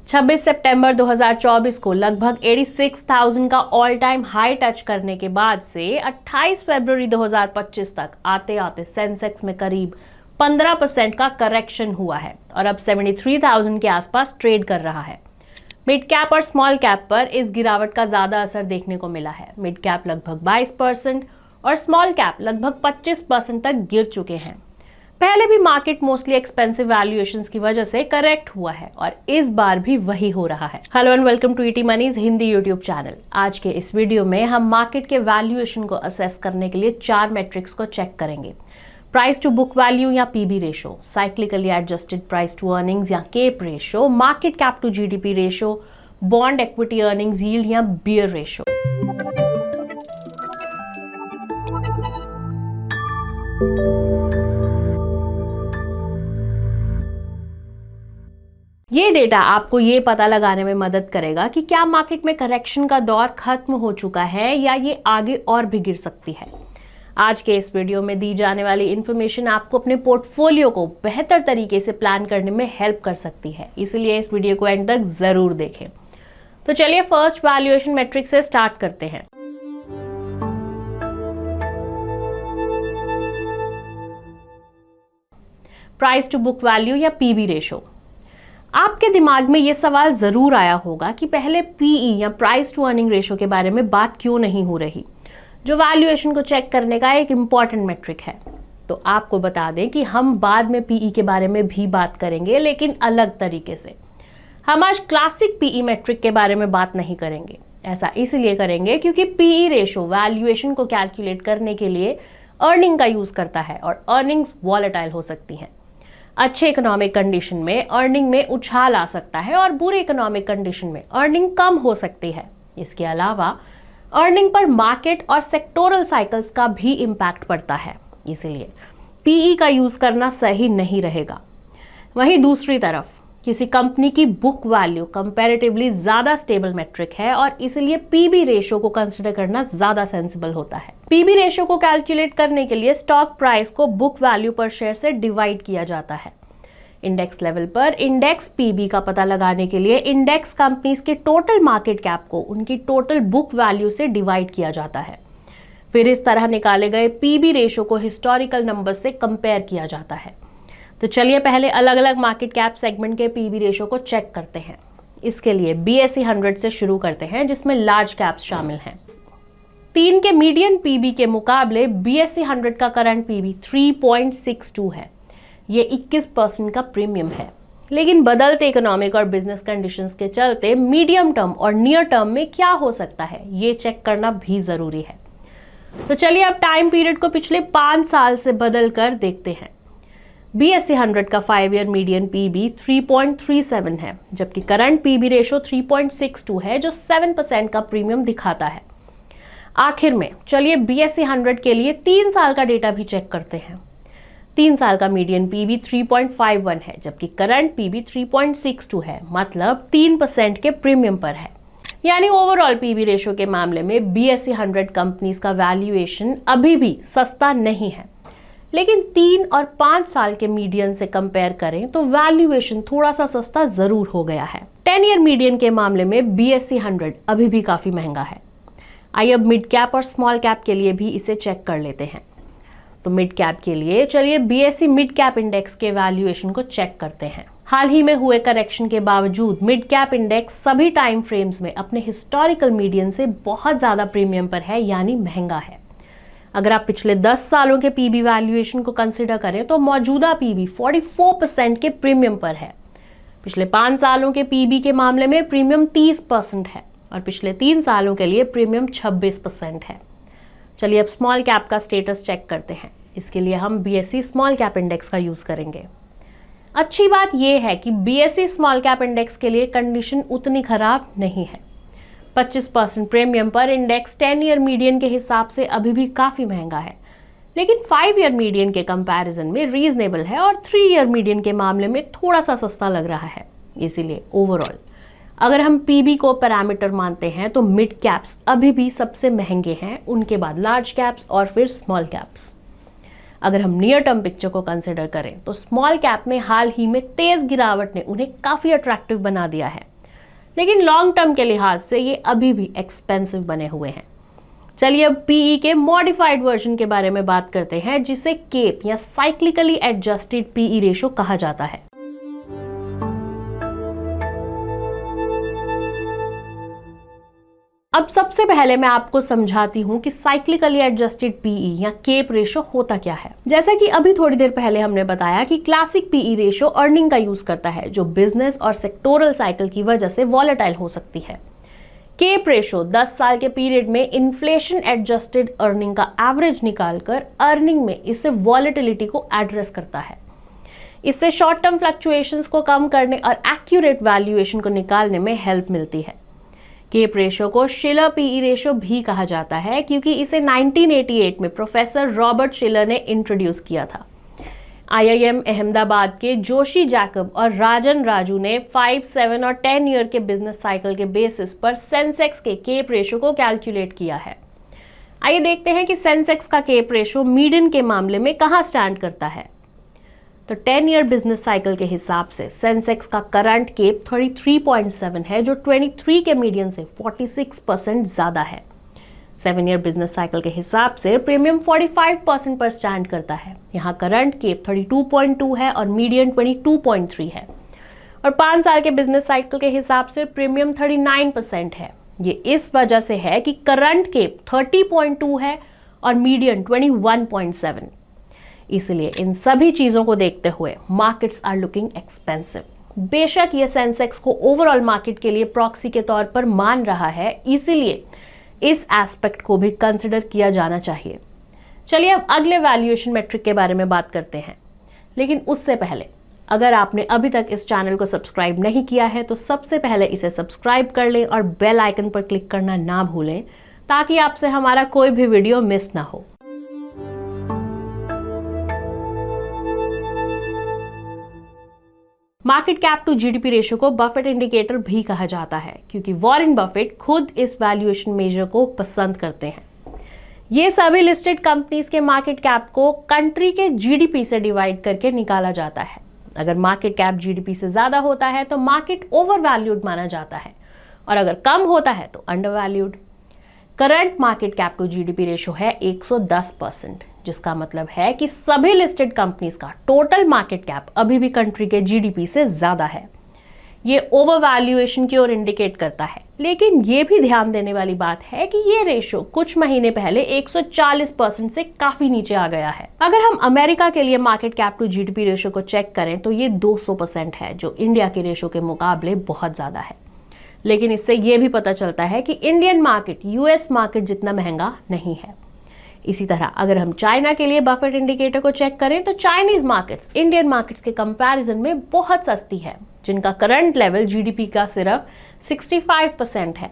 26 सितंबर 2024 को लगभग 86,000 का ऑल टाइम हाई टच करने के बाद से 28 फरवरी 2025 तक आते आते सेंसेक्स में करीब 15% का करेक्शन हुआ है और अब 73,000 के आसपास ट्रेड कर रहा है। मिड कैप और स्मॉल कैप पर इस गिरावट का ज्यादा असर देखने को मिला है। मिड कैप लगभग 22% और स्मॉल कैप लगभग 25% तक गिर चुके हैं। पहले भी मार्केट मोस्टली एक्सपेंसिव वैल्यूएशंस की वजह से करेक्ट हुआ है और इस बार भी वही हो रहा है। Hello and welcome to ET money's Hindi YouTube channel. आज के इस वीडियो में हम मार्केट के वैल्यूएशन को असेस करने के लिए 4 मैट्रिक्स को चेक करेंगे। प्राइस टू बुक वैल्यू या PB ratio, cyclically adjusted price to earnings या CAPE ratio, market cap to GDP ratio, bond equity earnings yield या बियर रेशो। ये डेटा आपको ये पता लगाने में मदद करेगा कि क्या मार्केट में करेक्शन का दौर खत्म हो चुका है या ये आगे और भी गिर सकती है। आज के इस वीडियो में दी जाने वाली इंफॉर्मेशन आपको अपने पोर्टफोलियो को बेहतर तरीके से प्लान करने में हेल्प कर सकती है, इसलिए इस वीडियो को एंड तक जरूर देखें। तो चलिए फर्स्ट वैल्यूएशन मैट्रिक्स से स्टार्ट करते हैं। प्राइस टू बुक वैल्यू या पीबी रेशो। आपके दिमाग में यह सवाल जरूर आया होगा कि पहले पीई या प्राइस टू अर्निंग रेशो के बारे में बात क्यों नहीं हो रही, जो वैल्यूएशन को चेक करने का एक इंपॉर्टेंट मैट्रिक है। तो आपको बता दें कि हम बाद में पीई के बारे में भी बात करेंगे, लेकिन अलग तरीके से। हम आज क्लासिक पीई मैट्रिक के बारे में बात नहीं करेंगे। ऐसा इसलिए करेंगे क्योंकि पीई रेशो वैल्यूएशन को कैलकुलेट करने के लिए अर्निंग का यूज करता है और अर्निंग्स वॉलेटाइल हो सकती हैं। अच्छे इकोनॉमिक कंडीशन में अर्निंग में उछाल आ सकता है और बुरे इकोनॉमिक कंडीशन में अर्निंग कम हो सकती है। इसके अलावा अर्निंग पर मार्केट और सेक्टोरल साइकिल्स का भी इम्पैक्ट पड़ता है, इसलिए पीई का यूज करना सही नहीं रहेगा। वहीं दूसरी तरफ किसी कंपनी की बुक वैल्यू कंपैरेटिवली ज्यादा स्टेबल मैट्रिक है और इसलिए पीबी रेशो को कंसीडर करना ज्यादा सेंसिबल होता है। पीबी रेशो को कैलकुलेट करने के लिए स्टॉक प्राइस को बुक वैल्यू पर शेयर से डिवाइड किया जाता है। इंडेक्स लेवल पर इंडेक्स पीबी का पता लगाने के लिए इंडेक्स कंपनीज के टोटल मार्केट कैप को उनकी टोटल बुक वैल्यू से डिवाइड किया जाता है। फिर इस तरह निकाले गए पीबी रेशो को हिस्टोरिकल नंबर से कंपेयर किया जाता है। तो चलिए पहले अलग अलग मार्केट कैप सेगमेंट के पीबी रेशो को चेक करते हैं। इसके लिए BSE 100 से शुरू करते हैं, जिसमें लार्ज कैप्स शामिल हैं। 3 के मीडियन पीबी के मुकाबले BSE 100 का करंट पीबी 3.62 है। ये 21% का प्रीमियम है, लेकिन बदलते इकोनॉमिक और बिजनेस कंडीशंस के चलते मीडियम टर्म और नियर टर्म में क्या हो सकता है, ये चेक करना भी जरूरी है। तो चलिए अब टाइम पीरियड को पिछले 5 साल से बदल कर देखते हैं। BSE 100 का 5 ईयर मीडियन पीबी 3.37 है, जबकि करंट पीबी रेशो 3.62 है, जो 7% का प्रीमियम दिखाता है। आखिर में चलिए BSE 100 के लिए 3 साल का डेटा भी चेक करते हैं। 3 साल का मीडियन पीबी 3.51 है, जबकि करंट पीबी 3.62 है, मतलब 3% के प्रीमियम पर है। यानी ओवरऑल पीबी रेशो के मामले में BSE 100 कंपनीज का वैल्यूएशन अभी भी सस्ता नहीं है, लेकिन 3 और 5 साल के मीडियन से कंपेयर करें तो वैल्यूएशन थोड़ा सा सस्ता जरूर हो गया है। 10 ईयर मीडियन के मामले में BSE 100 अभी भी काफी महंगा है। आइए अब मिड कैप और स्मॉल कैप के लिए भी इसे चेक कर लेते हैं। तो मिड कैप के लिए चलिए BSE मिड कैप इंडेक्स के वैल्यूएशन को चेक करते हैं। हाल ही में हुए करेक्शन के बावजूद मिड कैप इंडेक्स सभी टाइम फ्रेम्स में अपने हिस्टोरिकल मीडियन से बहुत ज्यादा प्रीमियम पर है, यानी महंगा है। अगर आप पिछले 10 सालों के पीबी वैल्यूएशन को कंसीडर करें तो मौजूदा पीबी 44% के प्रीमियम पर है। पिछले 5 सालों के पीबी के मामले में प्रीमियम 30% है और पिछले 3 सालों के लिए प्रीमियम 26% है। चलिए अब स्मॉल कैप का स्टेटस चेक करते हैं। इसके लिए हम BSE स्मॉल कैप इंडेक्स का यूज करेंगे। अच्छी बात यह है कि BSE स्मॉल कैप इंडेक्स के लिए कंडीशन उतनी खराब नहीं है। 25% प्रीमियम पर इंडेक्स 10 ईयर मीडियन के हिसाब से अभी भी काफी महंगा है, लेकिन 5 ईयर मीडियन के कंपैरिजन में रीजनेबल है और 3 ईयर मीडियन के मामले में थोड़ा सा सस्ता लग रहा है। इसीलिए ओवरऑल अगर हम पीबी को पैरामीटर मानते हैं तो मिड कैप्स अभी भी सबसे महंगे हैं, उनके बाद लार्ज कैप्स और फिर स्मॉल कैप्स। अगर हम नियर टर्म पिक्चर को कंसिडर करें तो स्मॉल कैप में हाल ही में तेज गिरावट ने उन्हें काफी अट्रैक्टिव बना दिया है। लेकिन लॉन्ग टर्म के लिहाज से ये अभी भी एक्सपेंसिव बने हुए हैं। चलिए अब पीई के मॉडिफाइड वर्जन के बारे में बात करते हैं, जिसे केप या साइक्लिकली एडजस्टेड पीई रेशो कहा जाता है। अब सबसे पहले मैं आपको समझाती हूं कि साइक्लिकली एडजस्टेड पीई या केप रेशो होता क्या है। जैसा कि अभी थोड़ी देर पहले हमने बताया कि क्लासिक पीई रेशो अर्निंग का यूज करता है, जो बिजनेस और सेक्टोरल साइकिल की वजह से वॉलेटाइल हो सकती है। केप रेशो 10 साल के पीरियड में इन्फ्लेशन एडजस्टेड अर्निंग का एवरेज निकालकर अर्निंग में इससे वॉलेटिलिटी को एड्रेस करता है। इससे शॉर्ट टर्म फ्लक्चुएशंस को कम करने और एक्यूरेट वैल्यूएशन को निकालने में हेल्प मिलती है। केप रेशो को शिलर पीई रेशो भी कहा जाता है, क्योंकि इसे 1988 में प्रोफेसर रॉबर्ट शिलर ने इंट्रोड्यूस किया था। आईआईएम अहमदाबाद के जोशी जैकब और राजन राजू ने 5, 7 और 10 ईयर के बिजनेस साइकिल के बेसिस पर सेंसेक्स के केप रेशो को कैलकुलेट किया है। आइए देखते हैं कि सेंसेक्स का केप रेशो मीडियन के मामले में कहां स्टैंड करता है। तो 10 ईयर बिजनेस साइकिल के हिसाब से सेंसेक्स का करंट केप 33.7 है, जो 23 के मीडियन से 46% ज्यादा है। 7 ईयर बिजनेस साइकिल के हिसाब से प्रीमियम 45% पर स्टैंड करता है। यहाँ करंट केप 32.2 है और मीडियन 22.3 है। और 5 साल के बिजनेस साइकिल के हिसाब से प्रीमियम 39% है। ये इस वजह से है कि करंट केप 30.2 है और मीडियन 21.7। इसलिए इन सभी चीजों को देखते हुए मार्केट्स आर लुकिंग एक्सपेंसिव। बेशक ये सेंसेक्स को ओवरऑल मार्केट के लिए प्रॉक्सी के तौर पर मान रहा है, इसीलिए इस एस्पेक्ट को भी कंसिडर किया जाना चाहिए। चलिए अब अगले वैल्यूएशन मेट्रिक के बारे में बात करते हैं, लेकिन उससे पहले अगर आपने अभी तक इस चैनल को सब्सक्राइब नहीं किया है तो सबसे पहले इसे सब्सक्राइब कर लें और बेल आइकन पर क्लिक करना ना भूलें, ताकि आपसे हमारा कोई भी वीडियो मिस ना हो। Market cap to GDP ratio को बफेट इंडिकेटर भी कहा जाता है, क्योंकि वॉरेन बफेट खुद इस वैल्यूएशन मेजर को पसंद करते हैं। ये सभी लिस्टेड कंपनीज के मार्केट कैप को कंट्री के जीडीपी से डिवाइड करके निकाला जाता है। अगर मार्केट कैप जीडीपी से ज्यादा होता है तो मार्केट ओवर वैल्यूड माना जाता है, और अगर कम होता है तो undervalued. Current market cap to GDP ratio है 110%, जिसका मतलब है कि सभी लिस्टेड कंपनीज का टोटल मार्केट कैप अभी भी कंट्री के जीडीपी से ज्यादा है। ये ओवर वैल्यूएशन की ओर इंडिकेट करता है, लेकिन ये भी ध्यान देने वाली बात है कि ये रेशो कुछ महीने पहले 140% से काफी नीचे आ गया है। अगर हम अमेरिका के लिए market cap to GDP ratio को चेक करें तो ये 200% है, जो इंडिया के रेशो के मुकाबले बहुत ज्यादा है। लेकिन इससे ये भी पता चलता है कि इंडियन मार्केट यूएस मार्केट जितना महंगा नहीं है। इसी तरह अगर हम चाइना के लिए बफेट इंडिकेटर को चेक करें तो चाइनीज मार्केट्स इंडियन मार्केट्स के कंपैरिजन में बहुत सस्ती है, जिनका करंट लेवल जीडीपी का सिर्फ 65% है।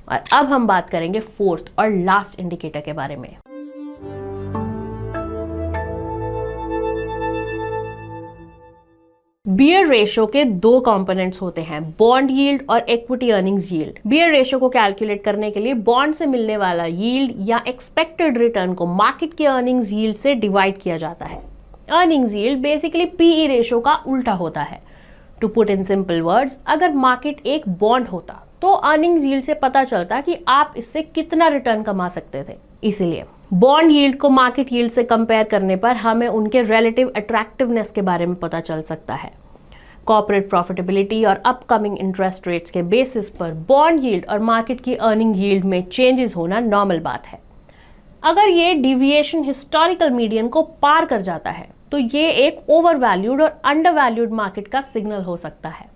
और अब हम बात करेंगे फोर्थ और लास्ट इंडिकेटर के बारे में। बियर रेशो के 2 कंपोनेंट्स होते हैं, बॉन्ड यील्ड और equity earnings yield. Beer ratio को कैलकुलेट करने के लिए बॉन्ड से मिलने वाला यील्ड या एक्सपेक्टेड रिटर्न को मार्केट के अर्निंग्स यील्ड से डिवाइड किया जाता है। Earnings yield basically PE ratio का उल्टा होता है। To put in simple words, अगर मार्केट एक बॉन्ड होता तो अर्निंग्स यील्ड से पता चलता कि आप इससे कितना रिटर्न कमा सकते थे। इसीलिए बॉन्ड यील्ड को मार्केट यील्ड से कंपेयर करने पर हमें उनके रिलेटिव अट्रैक्टिवनेस के बारे में पता चल सकता है। कॉर्पोरेट प्रॉफिटेबिलिटी और अपकमिंग इंटरेस्ट रेट्स के बेसिस पर बॉन्ड यील्ड और मार्केट की अर्निंग यील्ड में चेंजेस होना नॉर्मल बात है। अगर ये डिविएशन हिस्टोरिकल मीडियन को पार कर जाता है तो ये एक ओवर वैल्यूड और अंडर वैल्यूड मार्केट का सिग्नल हो सकता है।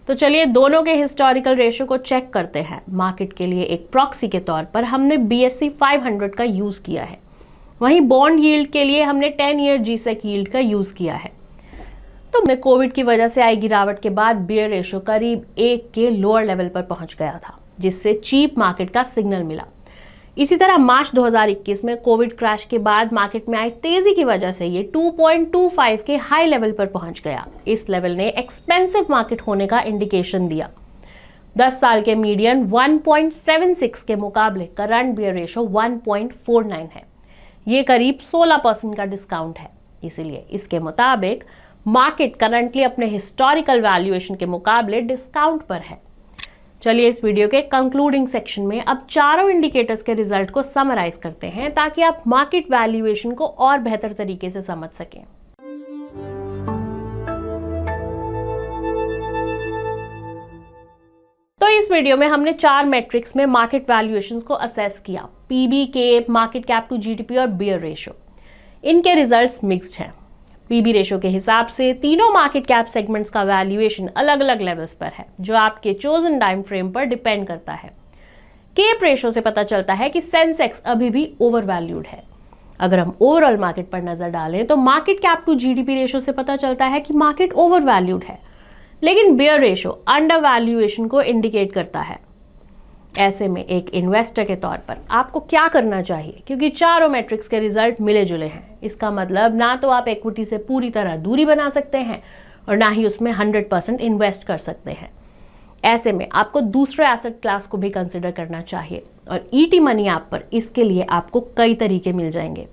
तो चलिए दोनों के हिस्टोरिकल रेशो को चेक करते हैं। मार्केट के लिए एक प्रॉक्सी के तौर पर हमने BSE 500 का यूज किया है, वहीं बॉन्ड यील्ड के लिए हमने 10 ईयर जीसेक यील्ड का यूज किया है। तो कोविड की वजह से आई गिरावट के बाद बियर रेशो करीब 1 के लोअर लेवल पर पहुंच गया था, जिससे चीप मार्केट का सिग्नल मिला। इसी तरह मार्च 2021 में कोविड क्रैश के बाद मार्केट में आई तेजी की वजह से ये 2.25 के हाई लेवल पर पहुंच गया। इस लेवल ने एक्सपेंसिव मार्केट होने का इंडिकेशन दिया। 10 साल के मीडियन 1.76 के मुकाबले करंट बियर रेशो 1.49 है। ये करीब 16% का डिस्काउंट है। इसीलिए इसके मुताबिक मार्केट करंटली अपने हिस्टोरिकल वैल्यूएशन के मुकाबले डिस्काउंट पर है। चलिए इस वीडियो के कंक्लूडिंग सेक्शन में अब चारों इंडिकेटर्स के रिजल्ट को समराइज करते हैं ताकि आप मार्केट वैल्यूएशन को और बेहतर तरीके से समझ सकें। तो इस वीडियो में हमने 4 मैट्रिक्स में मार्केट वैल्यूएशंस को असेस किया, पीबी, के, मार्केट कैप टू जीडीपी और बियर रेशो। इनके रिजल्ट्स मिक्स्ड हैं। पीबी रेशो के हिसाब से तीनों मार्केट कैप सेगमेंट्स का वैल्यूएशन अलग अलग लेवल्स पर है, जो आपके चोजन टाइम फ्रेम पर डिपेंड करता है। केप रेशो से पता चलता है कि सेंसेक्स अभी भी ओवर वैल्यूड है। अगर हम ओवरऑल मार्केट पर नजर डालें तो market cap to GDP ratio से पता चलता है कि मार्केट ओवर वैल्यूड है, लेकिन बियर रेशो अंडर वैल्यूएशन को इंडिकेट करता है। ऐसे में एक इन्वेस्टर के तौर पर आपको क्या करना चाहिए, क्योंकि चारों मैट्रिक्स के रिजल्ट मिले जुले हैं। इसका मतलब ना तो आप इक्विटी से पूरी तरह दूरी बना सकते हैं और ना ही उसमें 100% इन्वेस्ट कर सकते हैं। ऐसे में आपको दूसरे एसेट क्लास को भी कंसिडर करना चाहिए और ईटी मनी ऐप पर इसके लिए आपको कई तरीके मिल जाएंगे।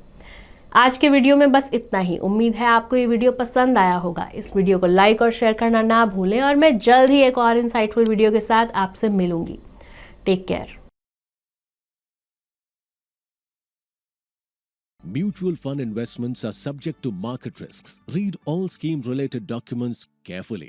आज के वीडियो में बस इतना ही। उम्मीद है आपको ये वीडियो पसंद आया होगा। इस वीडियो को लाइक और शेयर करना ना भूलें और मैं जल्द ही एक और इंसाइटफुल वीडियो के साथ आपसे मिलूंगी। Take care. Mutual fund investments are subject to market risks. Read all scheme-related documents carefully.